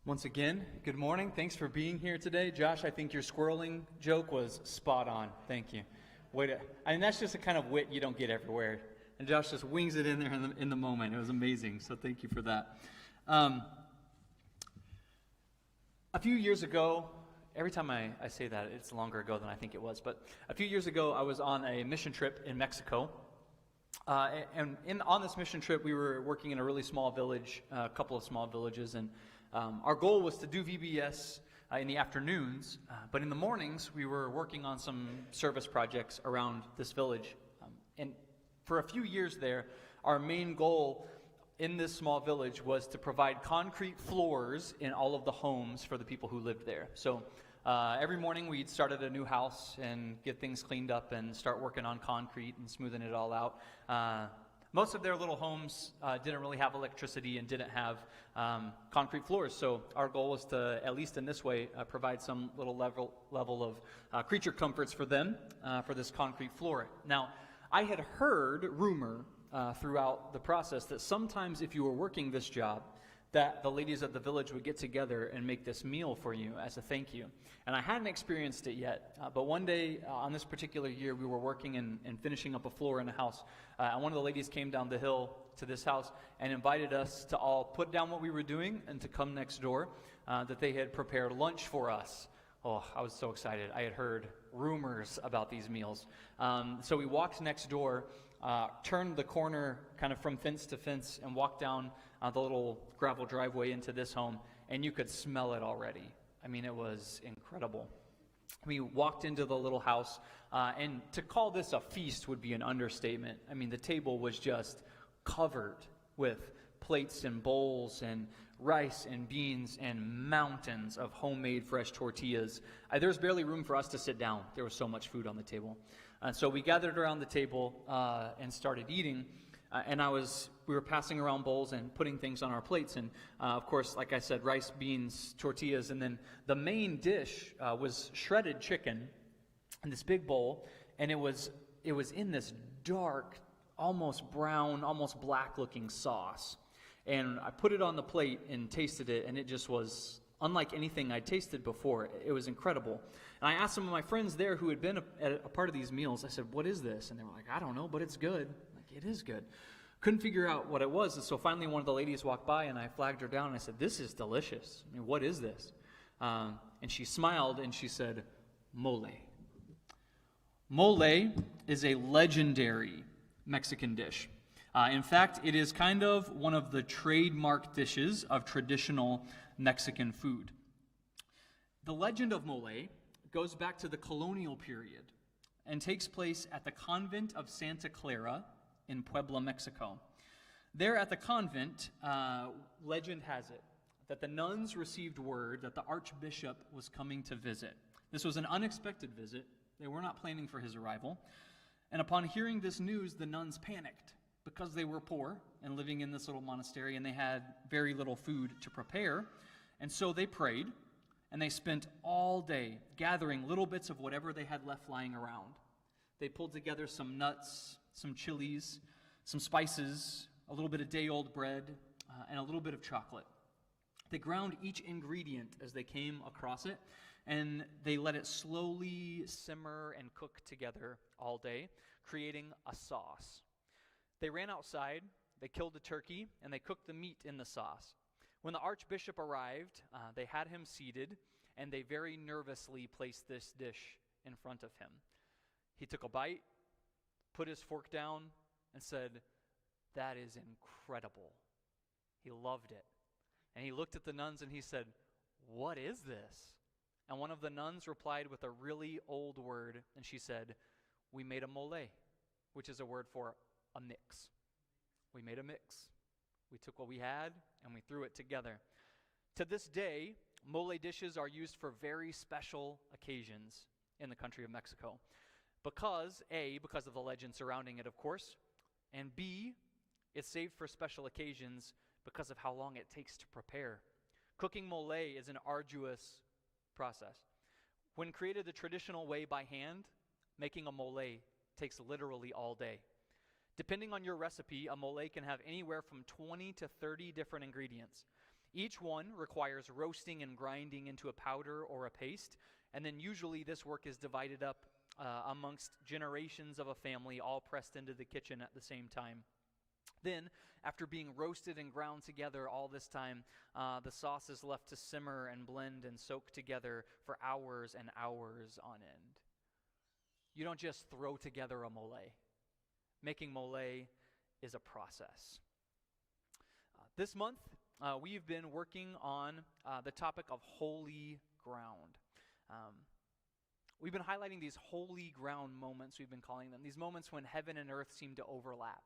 Once again, good morning. Thanks for being here today. Josh, I think your squirreling joke was spot on. Thank you. That's just a kind of wit you don't get everywhere. And Josh just wings it in there in the moment. It was amazing. So thank you for that. A few years ago, every time I say that, it's longer ago than I think it was. But a few years ago, I was on a mission trip in Mexico. On this mission trip, we were working in a really small village, a couple of small villages, and our goal was to do VBS in the afternoons, but in the mornings we were working on some service projects around this village. And for a few years there, our main goal in this small village was to provide concrete floors in all of the homes for the people who lived there. So every morning we'd start at a new house and get things cleaned up and start working on concrete and smoothing it all out. Most of their little homes didn't really have electricity and didn't have concrete floors, so our goal was to, at least in this way, provide some little level of creature comforts for them for this concrete floor. Now, I had heard rumor throughout the process that sometimes if you were working this job, that the ladies of the village would get together and make this meal for you as a thank you. And I hadn't experienced it yet, but one day on this particular year, we were working and finishing up a floor in a house. And one of the ladies came down the hill to this house and invited us to all put down what we were doing and to come next door, that they had prepared lunch for us. Oh, I was so excited. I had heard rumors about these meals. So we walked next door, turned the corner kind of from fence to fence, and walked down the little gravel driveway into this home, and you could smell it already. I mean, it was incredible. We walked into the little house, and to call this a feast would be an understatement. I mean, the table was just covered with plates and bowls and rice and beans and mountains of homemade fresh tortillas. There was barely room for us to sit down. There was so much food on the table. So we gathered around the table and started eating. And we were passing around bowls and putting things on our plates. And of course, like I said, rice, beans, tortillas. And then the main dish was shredded chicken in this big bowl. And it was in this dark, almost brown, almost black looking sauce. And I put it on the plate and tasted it, and it just was unlike anything I'd tasted before. It was incredible. And I asked some of my friends there who had been a part of these meals, I said, "What is this?" And they were like, "I don't know, but it's good." I'm like, "It is good." Couldn't figure out what it was, and so finally one of the ladies walked by, and I flagged her down, and I said, "This is delicious. I mean, what is this?" And she smiled, and she said, "Mole." Mole is a legendary Mexican dish. In fact, it is kind of one of the trademark dishes of traditional Mexican food. The legend of mole goes back to the colonial period and takes place at the convent of Santa Clara in Puebla, Mexico. There at the convent, legend has it that the nuns received word that the archbishop was coming to visit. This was an unexpected visit. They were not planning for his arrival. And upon hearing this news, the nuns panicked because they were poor and living in this little monastery, and they had very little food to prepare. And so they prayed, and they spent all day gathering little bits of whatever they had left lying around. They pulled together some nuts, some chilies, some spices, a little bit of day-old bread, and a little bit of chocolate. They ground each ingredient as they came across it, and they let it slowly simmer and cook together all day, creating a sauce. They ran outside, they killed a turkey, and they cooked the meat in the sauce. When the archbishop arrived, they had him seated, and they very nervously placed this dish in front of him. He took a bite, put his fork down, and said, "That is incredible." He loved it. And he looked at the nuns and he said, "What is this?" And one of the nuns replied with a really old word, and she said, "We made a mole," which is a word for a mix. We made a mix. We took what we had and we threw it together. To this day, mole dishes are used for very special occasions in the country of Mexico. Because of the legend surrounding it, of course, and B, it's saved for special occasions because of how long it takes to prepare. Cooking mole is an arduous process. When created the traditional way by hand, making a mole takes literally all day. Depending on your recipe, a mole can have anywhere from 20 to 30 different ingredients. Each one requires roasting and grinding into a powder or a paste, and then usually this work is divided up amongst generations of a family, all pressed into the kitchen at the same time. Then, after being roasted and ground together all this time, the sauce is left to simmer and blend and soak together for hours and hours on end. You don't just throw together a mole. Making mole is a process. This month, we've been working on the topic of holy ground. We've been highlighting these holy ground moments, we've been calling them, these moments when heaven and earth seem to overlap.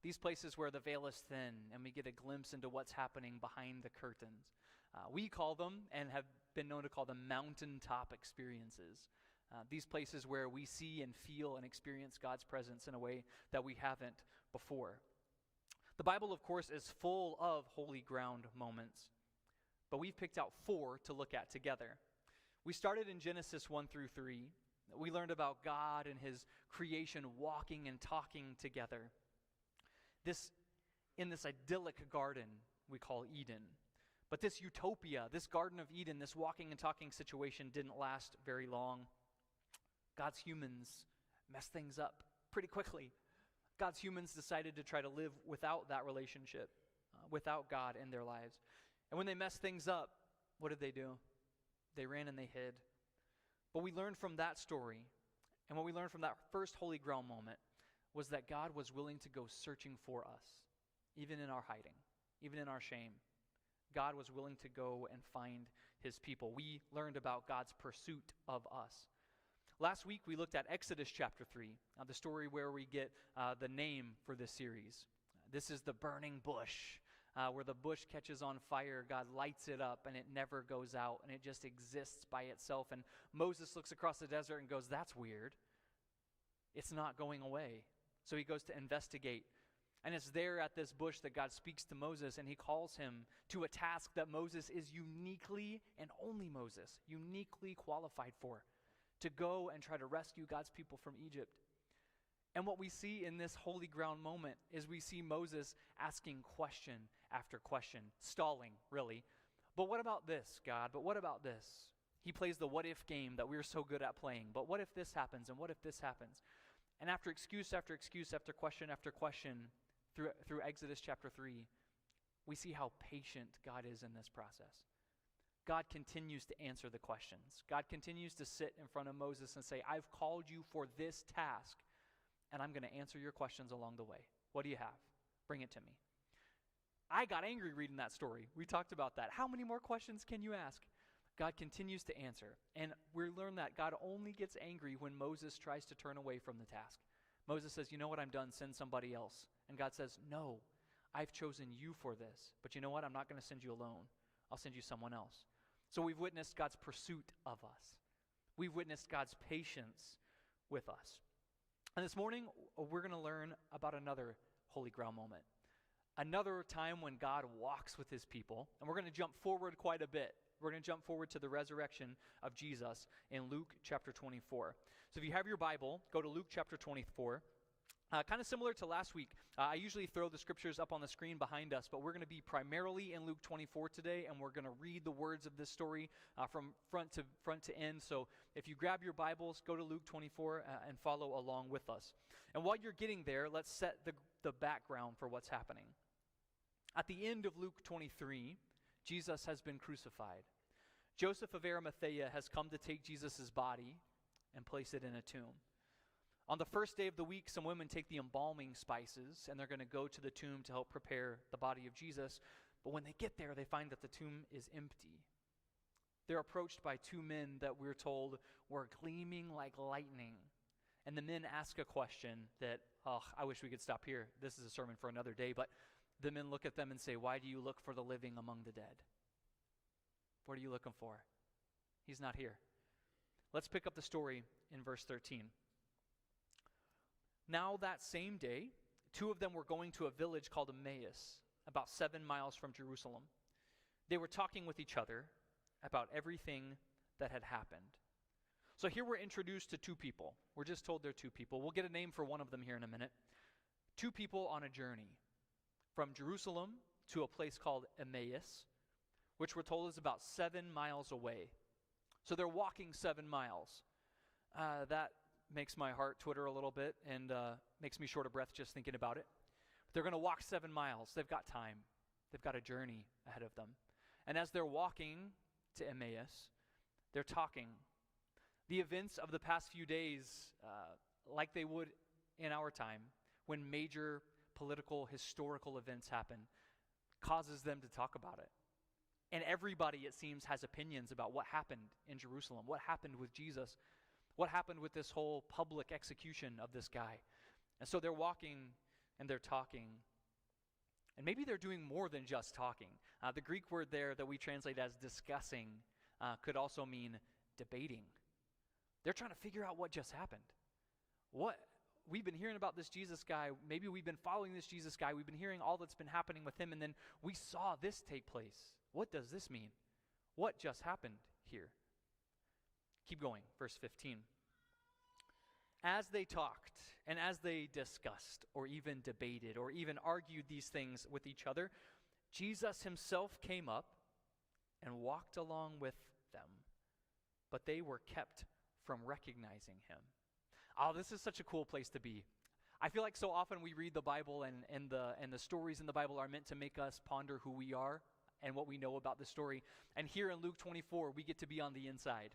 These places where the veil is thin and we get a glimpse into what's happening behind the curtains. We call them, and have been known to call them, mountaintop experiences. These places where we see and feel and experience God's presence in a way that we haven't before. The Bible, of course, is full of holy ground moments, but we've picked out 4 to look at together. We started in Genesis 1 through 3. We learned about God and his creation walking and talking together. In this idyllic garden we call Eden. But this utopia, this Garden of Eden, this walking and talking situation didn't last very long. God's humans messed things up pretty quickly. God's humans decided to try to live without that relationship, without God in their lives. And when they messed things up, what did they do? They ran and they hid. But we learned from that story, and what we learned from that first holy ground moment, was that God was willing to go searching for us, even in our hiding, even in our shame. God was willing to go and find his people. We learned about God's pursuit of us. Last week, we looked at Exodus chapter 3, the story where we get the name for this series. This is the burning bush, where the bush catches on fire, God lights it up, and it never goes out, and it just exists by itself. And Moses looks across the desert and goes, "That's weird. It's not going away." So he goes to investigate. And it's there at this bush that God speaks to Moses, and he calls him to a task that Moses is uniquely, and only Moses, uniquely qualified for, to go and try to rescue God's people from Egypt. And what we see in this holy ground moment is we see Moses asking question after question, stalling, really. But what about this, God? But what about this? He plays the what if game that we're so good at playing. But what if this happens? And what if this happens? And after excuse after excuse, after question, through Exodus chapter 3, we see how patient God is in this process. God continues to answer the questions. God continues to sit in front of Moses and say, "I've called you for this task, and I'm going to answer your questions along the way. What do you have? Bring it to me." I got angry reading that story. We talked about that. How many more questions can you ask? God continues to answer. And we learn that God only gets angry when Moses tries to turn away from the task. Moses says, "You know what, I'm done, send somebody else." And God says, "No, I've chosen you for this. But you know what, I'm not going to send you alone. I'll send you someone else." So we've witnessed God's pursuit of us. We've witnessed God's patience with us. And this morning, we're going to learn about another holy ground moment. Another time when God walks with his people. And we're going to jump forward quite a bit. We're going to jump forward to the resurrection of Jesus in Luke chapter 24. So if you have your Bible, go to Luke chapter 24. Kind of similar to last week, I usually throw the scriptures up on the screen behind us, but we're going to be primarily in Luke 24 today, and we're going to read the words of this story from front to end. So if you grab your Bibles, go to Luke 24 and follow along with us. And while you're getting there, let's set the background for what's happening. At the end of Luke 23, Jesus has been crucified. Joseph of Arimathea has come to take Jesus' body and place it in a tomb. On the first day of the week, some women take the embalming spices, and they're going to go to the tomb to help prepare the body of Jesus. But when they get there, they find that the tomb is empty. They're approached by 2 men that we're told were gleaming like lightning. And the men ask a question that, I wish we could stop here. This is a sermon for another day. But the men look at them and say, "Why do you look for the living among the dead? What are you looking for? He's not here." Let's pick up the story in verse 13. Now that same day, 2 of them were going to a village called Emmaus, about 7 miles from Jerusalem. They were talking with each other about everything that had happened. So here we're introduced to 2 people. We're just told they're 2 people. We'll get a name for one of them here in a minute. 2 people on a journey from Jerusalem to a place called Emmaus, which we're told is about 7 miles away. So they're walking 7 miles. That makes my heart twitter a little bit and makes me short of breath just thinking about it. But they're going to walk 7 miles. They've got time. They've got a journey ahead of them. And as they're walking to Emmaus, they're talking. The events of the past few days, like they would in our time, when major political, historical events happen, causes them to talk about it. And everybody, it seems, has opinions about what happened in Jerusalem, what happened with Jesus, what happened with this whole public execution of this guy. And so they're walking and they're talking. And maybe they're doing more than just talking. The Greek word there that we translate as discussing could also mean debating. They're trying to figure out what just happened. We've been hearing about this Jesus guy. Maybe we've been following this Jesus guy. We've been hearing all that's been happening with him, and then we saw this take place. What does this mean? What just happened here? Keep going, verse 15. As they talked, and as they discussed, or even debated, or even argued these things with each other, Jesus himself came up and walked along with them, but they were kept from recognizing him. Oh, this is such a cool place to be. I feel like so often we read the Bible and the stories in the Bible are meant to make us ponder who we are and what we know about the story. And here in Luke 24, we get to be on the inside.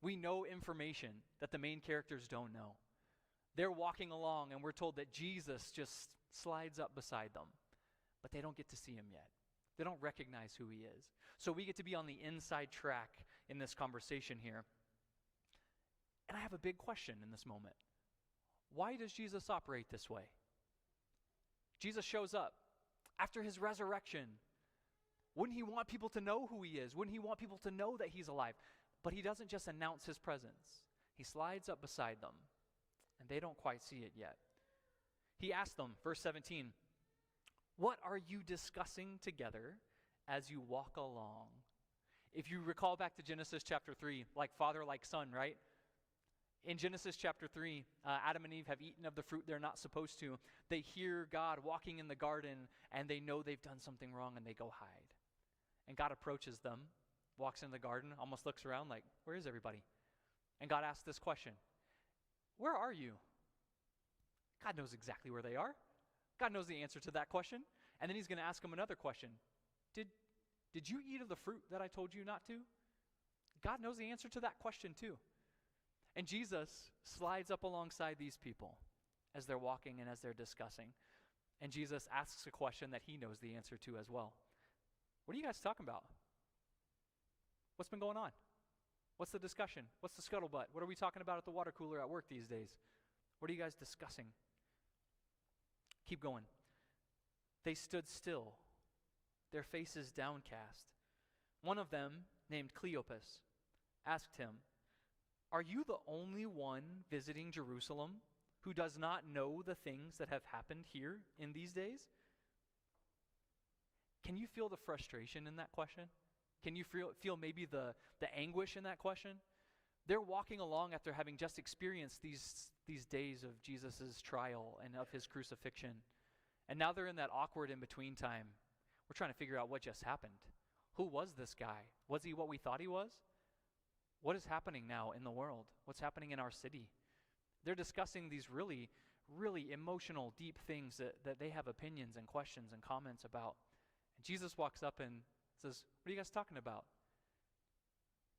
We know information that the main characters don't know. They're walking along and we're told that Jesus just slides up beside them, but they don't get to see him yet. They don't recognize who he is. So we get to be on the inside track in this conversation here. And I have a big question in this moment. Why does Jesus operate this way? Jesus shows up after his resurrection. Wouldn't he want people to know who he is? Wouldn't he want people to know that he's alive? But he doesn't just announce his presence. He slides up beside them, and they don't quite see it yet. He asks them, verse 17, "What are you discussing together as you walk along?" If you recall back to Genesis chapter 3, like father, like son, right? In Genesis chapter 3, Adam and Eve have eaten of the fruit they're not supposed to. They hear God walking in the garden, and they know they've done something wrong, and they go hide. And God approaches them, walks in the garden, almost looks around like, where is everybody? And God asks this question, where are you? God knows exactly where they are. God knows the answer to that question. And then he's going to ask them another question. Did you eat of the fruit that I told you not to? God knows the answer to that question too. And Jesus slides up alongside these people as they're walking and as they're discussing. And Jesus asks a question that he knows the answer to as well. What are you guys talking about? What's been going on? What's the discussion? What's the scuttlebutt? What are we talking about at the water cooler at work these days? What are you guys discussing? Keep going. They stood still, their faces downcast. One of them, named Cleopas, asked him, "Are you the only one visiting Jerusalem who does not know the things that have happened here in these days?" Can you feel the frustration in that question? Can you feel maybe the anguish in that question? They're walking along after having just experienced these days of Jesus' trial and of his crucifixion. And now they're in that awkward in-between time. We're trying to figure out what just happened. Who was this guy? Was he what we thought he was? What is happening now in the world? What's happening in our city? They're discussing these really, really emotional, deep things that they have opinions and questions and comments about. And Jesus walks up and says, "What are you guys talking about?"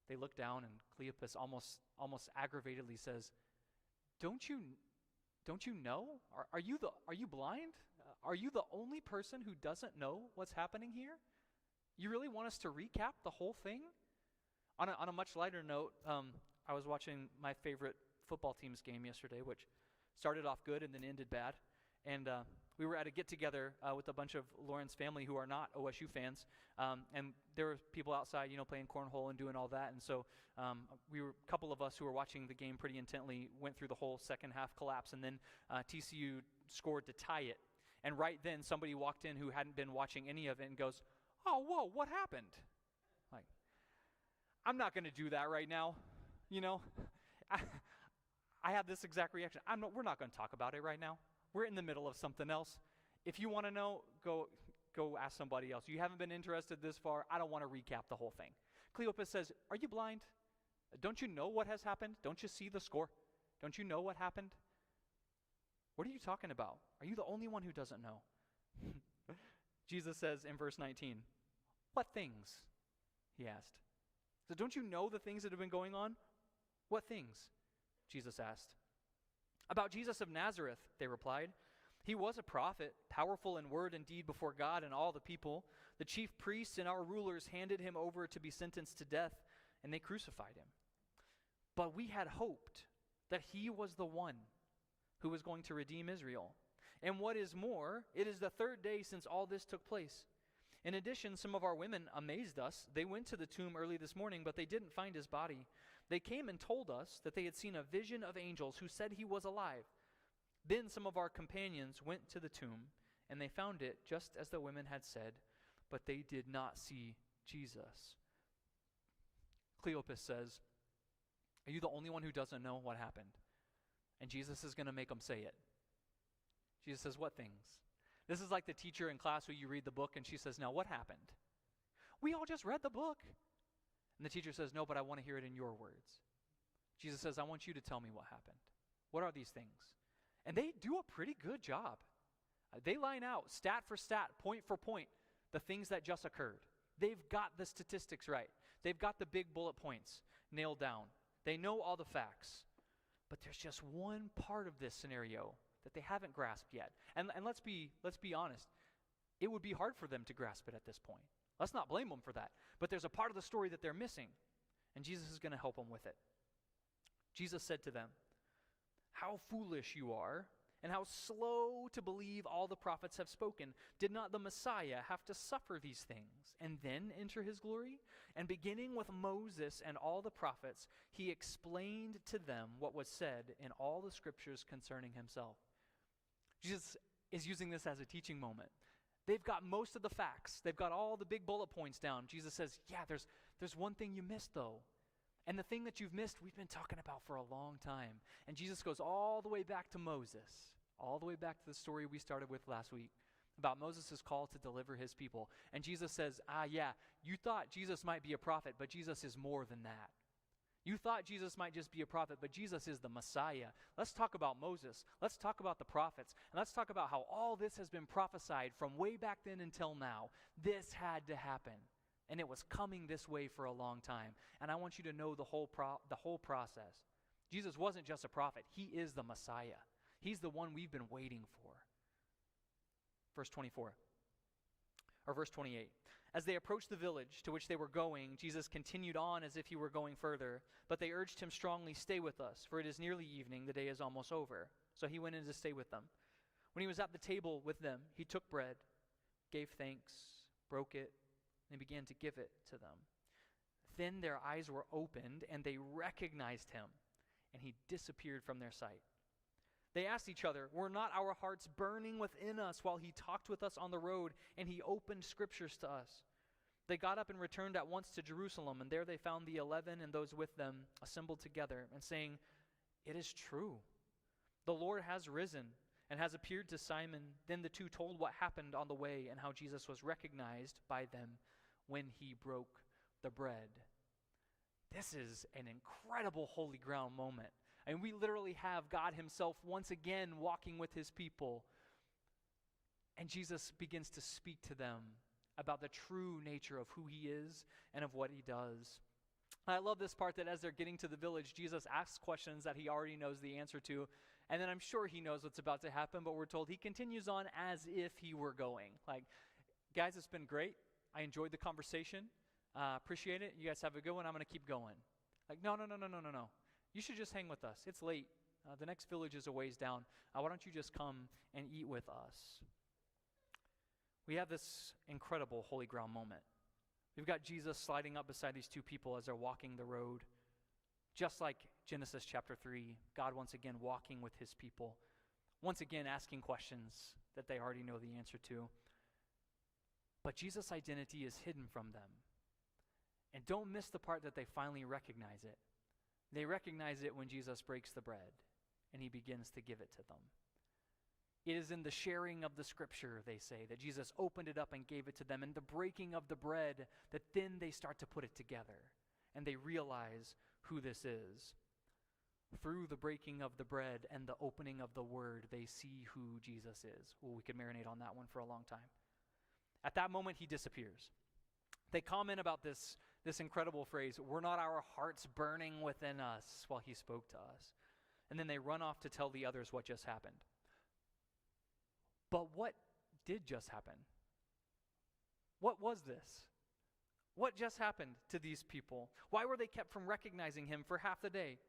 They look down and Cleopas almost aggravatedly says, Don't you know? Are you blind? Are you the only person who doesn't know what's happening here? You really want us to recap the whole thing? On a much lighter note, I was watching my favorite football team's game yesterday, which started off good and then ended bad. And we were at a get-together with a bunch of Lauren's family who are not OSU fans. And there were people outside, playing cornhole and doing all that. And so a couple of us who were watching the game pretty intently went through the whole second half collapse. And then TCU scored to tie it. And right then, somebody walked in who hadn't been watching any of it and goes, "Oh, whoa, what happened?" Like, I'm not going to do that right now. I had this exact reaction. We're not going to talk about it right now. We're in the middle of something else. If you want to know, go go ask somebody else. You haven't been interested this far. I don't want to recap the whole thing. Cleopas says, are you blind? Don't you know what has happened? Don't you see the score? Don't you know what happened? What are you talking about? Are you the only one who doesn't know? Jesus says in verse 19, what things? He asked. So don't you know the things that have been going on? What things? Jesus asked. About Jesus of Nazareth, they replied. He was a prophet, powerful in word and deed before God and all the people. The chief priests and our rulers handed him over to be sentenced to death, and they crucified him. But we had hoped that he was the one who was going to redeem Israel. And what is more, it is the third day since all this took place. In addition, some of our women amazed us. They went to the tomb early this morning, but they didn't find his body. They came and told us that they had seen a vision of angels who said he was alive. Then some of our companions went to the tomb, and they found it just as the women had said, but they did not see Jesus. Cleopas says, are you the only one who doesn't know what happened? And Jesus is going to make them say it. Jesus says, what things? This is like the teacher in class who you read the book and she says, now what happened? We all just read the book. And the teacher says, no, but I want to hear it in your words. Jesus says, I want you to tell me what happened. What are these things? And they do a pretty good job. They line out stat for stat, point for point, the things that just occurred. They've got the statistics right. They've got the big bullet points nailed down. They know all the facts. But there's just one part of this scenario that they haven't grasped yet. And let's be honest. It would be hard for them to grasp it at this point. Let's not blame them for that. But there's a part of the story that they're missing, and Jesus is going to help them with it. Jesus said to them, how foolish you are, and how slow to believe all the prophets have spoken. Did not the Messiah have to suffer these things and then enter his glory? And beginning with Moses and all the prophets, he explained to them what was said in all the scriptures concerning himself. Jesus is using this as a teaching moment. They've got most of the facts. They've got all the big bullet points down. Jesus says, yeah, there's one thing you missed though. And the thing that you've missed, we've been talking about for a long time. And Jesus goes all the way back to Moses, all the way back to the story we started with last week about Moses' call to deliver his people. And Jesus says, yeah, you thought Jesus might be a prophet, but Jesus is more than that. You thought Jesus might just be a prophet, but Jesus is the Messiah. Let's talk about Moses. Let's talk about the prophets. And let's talk about how all this has been prophesied from way back then until now. This had to happen. And it was coming this way for a long time. And I want you to know the whole process. Jesus wasn't just a prophet. He is the Messiah. He's the one we've been waiting for. Verse 28. As they approached the village to which they were going, Jesus continued on as if he were going further. But they urged him strongly, stay with us, for it is nearly evening. The day is almost over. So he went in to stay with them. When he was at the table with them, he took bread, gave thanks, broke it, and began to give it to them. Then their eyes were opened, and they recognized him, and he disappeared from their sight. They asked each other, were not our hearts burning within us while he talked with us on the road, and he opened scriptures to us? They got up and returned at once to Jerusalem, and there they found the 11 and those with them assembled together, and saying, it is true, the Lord has risen and has appeared to Simon. Then the two told what happened on the way and how Jesus was recognized by them when he broke the bread. This is an incredible holy ground moment. And we literally have God himself once again walking with his people. And Jesus begins to speak to them about the true nature of who he is and of what he does. I love this part that as they're getting to the village, Jesus asks questions that he already knows the answer to. And then I'm sure he knows what's about to happen, but we're told he continues on as if he were going. Like, guys, it's been great. I enjoyed the conversation. Appreciate it. You guys have a good one. I'm going to keep going. Like, no. You should just hang with us. It's late. The next village is a ways down. Why don't you just come and eat with us? We have this incredible holy ground moment. We've got Jesus sliding up beside these two people as they're walking the road. Just like Genesis chapter 3, God once again walking with his people. Once again asking questions that they already know the answer to. But Jesus' identity is hidden from them. And don't miss the part that they finally recognize it. They recognize it when Jesus breaks the bread and he begins to give it to them. It is in the sharing of the scripture, they say, that Jesus opened it up and gave it to them. And the breaking of the bread, that then they start to put it together. And they realize who this is. Through the breaking of the bread and the opening of the word, they see who Jesus is. Well, we could marinate on that one for a long time. At that moment, he disappears. They comment about this incredible phrase, "Were not our hearts burning within us while he spoke to us?" And then they run off to tell the others what just happened. But what did just happen? What was this? What just happened to these people? Why were they kept from recognizing him for half the day?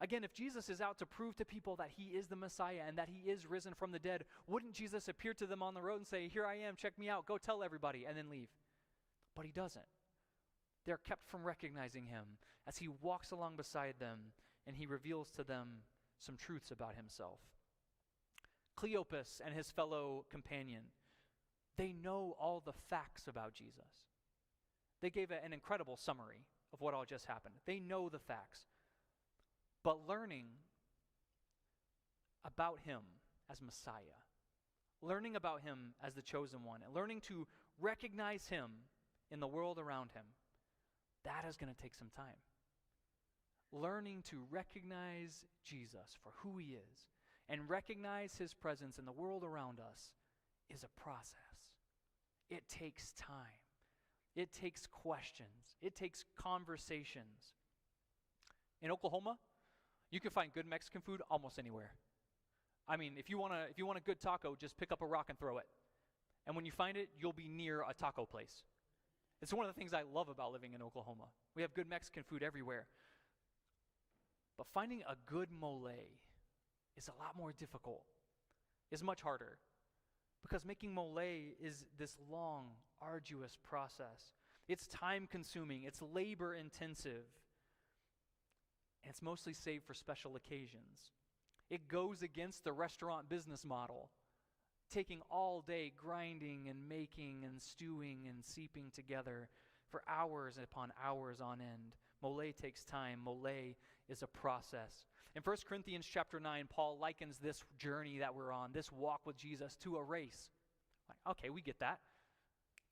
Again, if Jesus is out to prove to people that he is the Messiah and that he is risen from the dead, wouldn't Jesus appear to them on the road and say, "Here I am, check me out, go tell everybody," and then leave? But he doesn't. They're kept from recognizing him as he walks along beside them and he reveals to them some truths about himself. Cleopas and his fellow companion, they know all the facts about Jesus. They gave an incredible summary of what all just happened. They know the facts. But learning about him as Messiah, learning about him as the chosen one, and learning to recognize him in the world around him, that is going to take some time. Learning to recognize Jesus for who he is and recognize his presence in the world around us is a process. It takes time. It takes questions. It takes conversations. In Oklahoma, you can find good Mexican food almost anywhere. I mean, if you want a good taco, just pick up a rock and throw it. And when you find it, you'll be near a taco place. It's one of the things I love about living in Oklahoma. We have good Mexican food everywhere. But finding a good mole is a lot more difficult. It's much harder. Because making mole is this long, arduous process. It's time-consuming. It's labor-intensive. And it's mostly saved for special occasions. It goes against the restaurant business model, taking all day grinding and making and stewing and seeping together for hours upon hours on end. Mole takes time. Mole is a process. In 1 Corinthians chapter 9, Paul likens this journey that we're on, this walk with Jesus, to a race. Like, okay, we get that.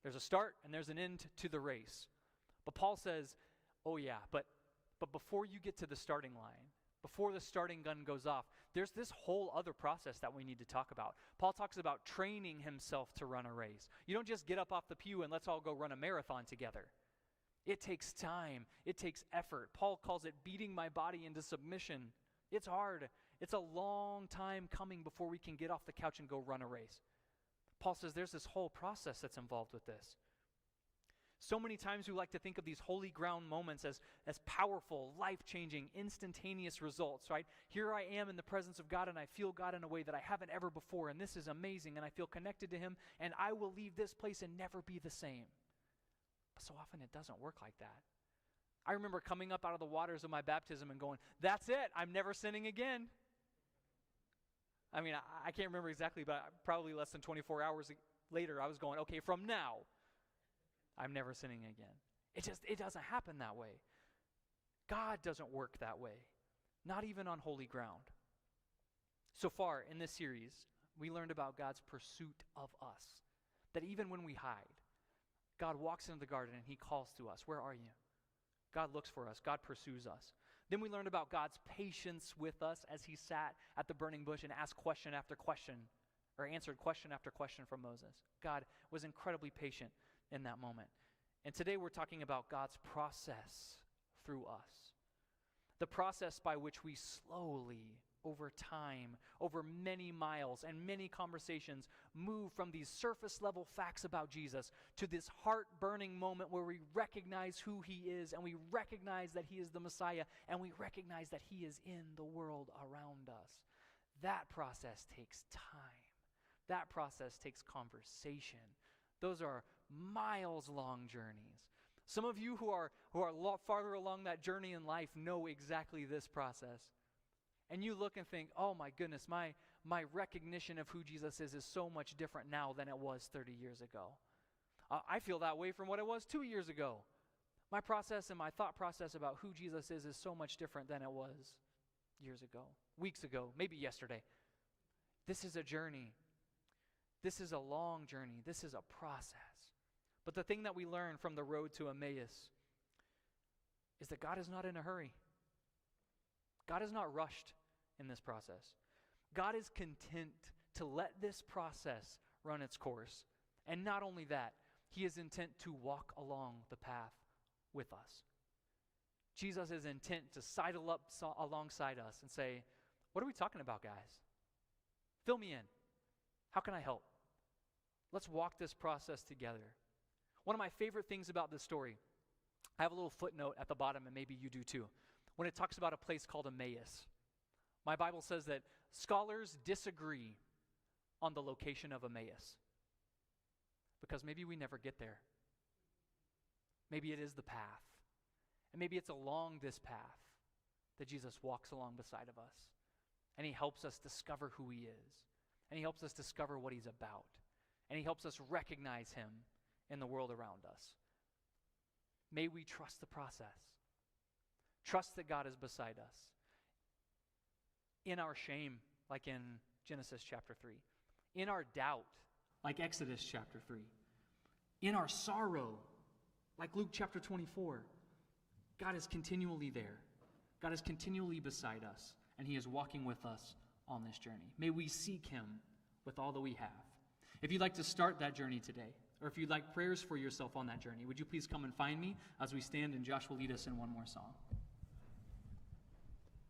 There's a start and there's an end to the race. But Paul says, oh yeah, but before you get to the starting line, before the starting gun goes off, there's this whole other process that we need to talk about. Paul talks about training himself to run a race. You don't just get up off the pew and let's all go run a marathon together. It takes time. It takes effort. Paul calls it beating my body into submission. It's hard. It's a long time coming before we can get off the couch and go run a race. Paul says there's this whole process that's involved with this. So many times we like to think of these holy ground moments as powerful, life-changing, instantaneous results, right? Here I am in the presence of God and I feel God in a way that I haven't ever before, and this is amazing, and I feel connected to him, and I will leave this place and never be the same. But so often it doesn't work like that. I remember coming up out of the waters of my baptism and going, that's it, I'm never sinning again. I mean, I can't remember exactly, but probably less than 24 hours later, I was going, okay, from now, I'm never sinning again. It doesn't happen that way. God doesn't work that way, not even on holy ground. So far in this series, we learned about God's pursuit of us, that even when we hide, God walks into the garden and he calls to us, where are you? God looks for us. God pursues us. Then we learned about God's patience with us as he sat at the burning bush and asked question after question, or answered question after question from Moses. God was incredibly patient in that moment. And today we're talking about God's process through us. The process by which we slowly, over time, over many miles and many conversations, move from these surface level facts about Jesus to this heart-burning moment where we recognize who he is, and we recognize that he is the Messiah, and we recognize that he is in the world around us. That process takes time. That process takes conversation. Those are miles-long journeys. Some of you who are a lot farther along that journey in life know exactly this process. And you look and think, oh my goodness, my recognition of who Jesus is so much different now than it was 30 years ago. I feel that way from what it was 2 years ago. My process and my thought process about who Jesus is so much different than it was years ago, weeks ago, maybe yesterday. This is a journey. This is a long journey. This is a process. But the thing that we learn from the road to Emmaus is that God is not in a hurry. God is not rushed in this process. God is content to let this process run its course. And not only that, he is intent to walk along the path with us. Jesus is intent to sidle up alongside us and say, what are we talking about, guys? Fill me in. How can I help? Let's walk this process together. One of my favorite things about this story, I have a little footnote at the bottom, and maybe you do too, when it talks about a place called Emmaus. My Bible says that scholars disagree on the location of Emmaus because maybe we never get there. Maybe it is the path. And maybe it's along this path that Jesus walks along beside of us. And he helps us discover who he is. And he helps us discover what he's about. And he helps us recognize him in the world around us. May we trust the process. Trust that God is beside us. In our shame, like in Genesis chapter 3. In our doubt, like Exodus chapter 3. In our sorrow, like Luke chapter 24. God is continually there. God is continually beside us, and he is walking with us on this journey. May we seek him with all that we have. If you'd like to start that journey today, or if you'd like prayers for yourself on that journey, would you please come and find me as we stand and Josh will lead us in one more song.